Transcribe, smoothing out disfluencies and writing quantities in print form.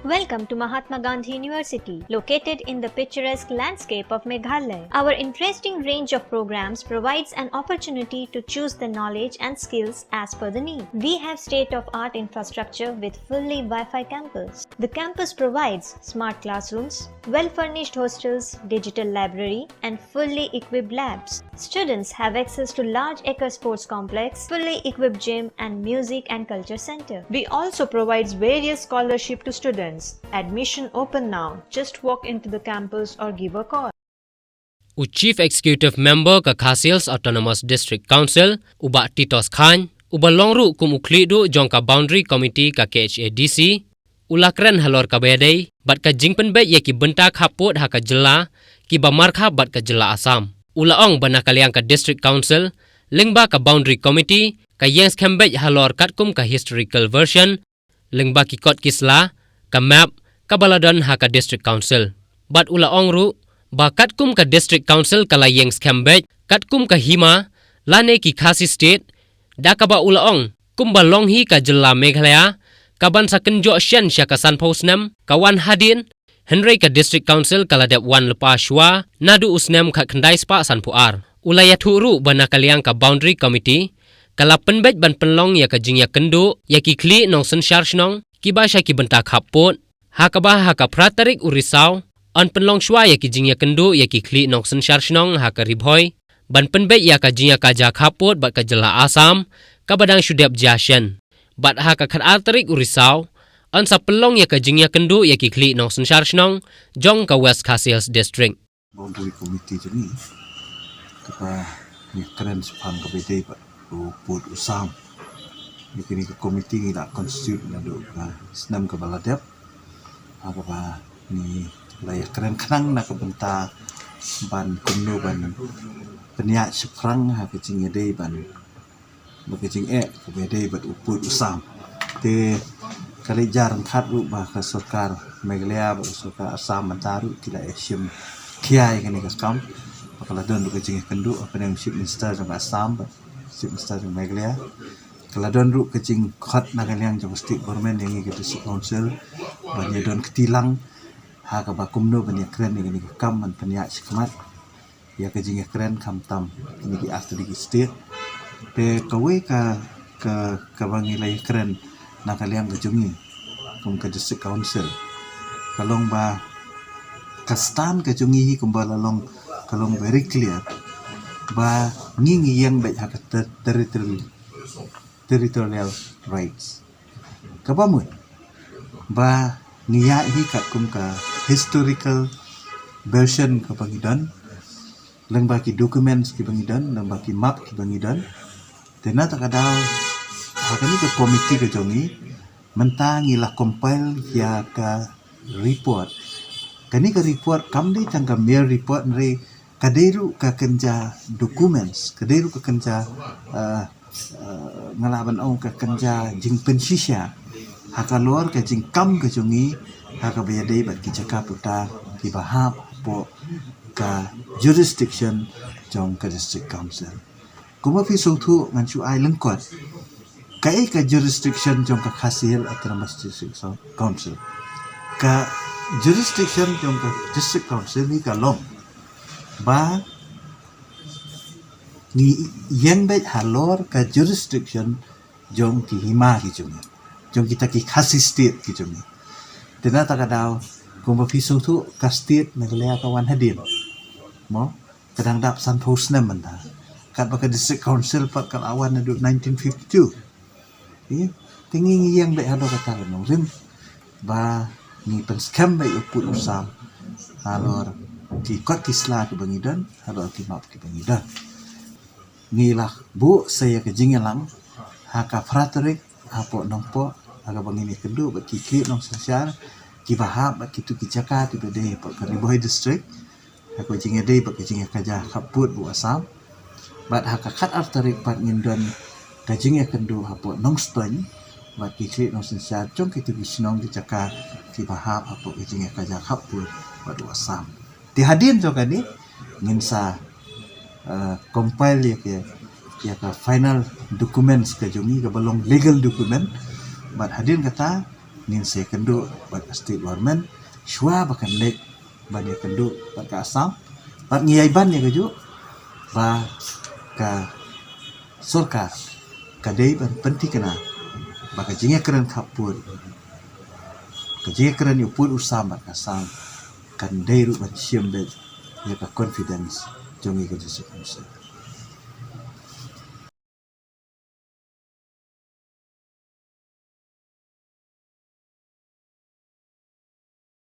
Welcome to Mahatma Gandhi University, located in the picturesque landscape of Meghalaya. Our interesting range of programs provides an opportunity to choose the knowledge and skills as per the need. We have state-of-art infrastructure with fully Wi-Fi campus. The campus provides smart classrooms, well-furnished hostels, digital library, and fully equipped labs. Students have access to large acre sports complex, fully equipped gym, and music and culture center. We also provides various scholarship to students. Admission open now. Just walk into the campus or give a call. Chief Executive Member ka Khasiels Autonomous District Council uba Titos Khan uba longru kum uklidu jong ka Boundary Committee ka KHADC ulakren halor ka bedai bat ka jingpen bet ye ki bentak haput ha ka jela ki ba markha bat ka jela Assam ulaong bana kaliang ka District Council lingba ka Boundary Committee ka yengs kembet halor katkum ka historical version lingba ki kot kisla ka map ka baladan ha ka District Council bat ulaong ru ba katkum ka District Council kala yengs kembet katkum ka hima lane ki Khasi State da ka ba ulaong kumba longhi ka jela Meghalaya kaban sa kenjo shen sya ka San Posnam kawan hadin Henry ka District Council kala dep wan lepa shwa nadu usnem ka kendai spa San Puar ulaya thuru bana kaliang ka Boundary Committee kala penbet ban penlong ya ka jingya kendu ya ki kli nong sensyar shnong ki ba sya ki bentak haput ha ka ba ha ka pratarik urisau an penlong shwa ya ki jingya kendu ya ki kli nong sensyar shnong ha ka ribhoi ban penbet ya ka jingya ka jak haput bat ka jela Assam ka badang shudep jashen bat ha ka pratarik urisau an sa pelong ya ka jingya kendu ya ki kli nong sensyar shnong jong ka West Khasiels District Boundary Committee ni kapa ni keren sepang ka bedai ba put usam ni kini ka committee ni la constitute na do ka senam ka baladep apa ba ni layak keren kanang na ka benta ban kunno ban penyak seprang ha ka jing dei ban ba ka jing ka bedai ba put usam te kali jarang khat ru ba ka sarkar Meghalaya ba sarkar Assam mantaru kila asyam kiai kini ka kam bakal don ka jing kendu apa yang chief minister jang Assam ba chief minister jang Meghalaya kalau don ru ka jing khat na kaliang jang state government yang ke district council banyak don ketilang ha ka ba kumno banyak keren ini ka kam man penyak sikmat ya ka jing keren kam tam ini di after di state te kawe ka bangilai keren na kaliang ka jungi kum ka district council kalong ba kastan ka jungi kum ba lalong kalong very clear ba ngingi yang baik hak territorial rights kabamun ba niya hi kat kum ka historical version ka bangidan lang ba ki documents ki bangidan lang ba ki map ki bangidan tena tak ada hakani ka committee ka jongi mentangi lah compile ya ka report kani ka report kam di tang ka mere report re kaderu ka kenja documents kaderu ka kenja ngalaban ong ka kenja jing pensisya haka luar ka jing kam ka jungi haka bayadai bat ki cakap puta ki bahap po ka jurisdiction jong ka district council kuma pi song thu ngan chu ai lengkot kai ka jurisdiction jong ka Khasiel Autonomous District Council ka jurisdiction jong ka district council ni ka long ba ni yang bet halor ka jurisdiction jong ki hima ki jungi jong kita ki Khasi State ki jungi tena tak ada kung ba pisong tu ka state Meghalaya ka wan hadin mo kadang dap San Posnam manda kat ba ka district council pat kal awan na 1952 tinggi yang bet halor ka talan rim ba ni pen scam ba uput usam halor ki kot kisla ke bangidan halor ki map ke bangidan ngilah bu saya ke jingelang haka pratarik apo nompo aga bangini kedu ba ki ki nong sosial ki bahab ba kitu ki jaka ti bede pa ka Riboy district aku jingede ba ki jinge kaja kaput bu Assam bat haka khat artarik pat ngindon ka jinge kendu apo nong stony ba ki ki nong sosial jong kitu ki sinong ki jaka ki bahab apo ki jinge kaja kaput ba du Assam ti hadin jo kani nginsa compile ya ka final documents ka jungi ka balong legal document bat hadin kata nin se kendu bat state government shua bakan lek banyak kendu bat ka asam bat ngiyai ban ya keju ba ka sorkar kadai ban penting kena baka jinga keren kapur ka jinga keren yu pun usam bat kasam kan dai ru bat siam bet ya ka confidence jongi ke jisi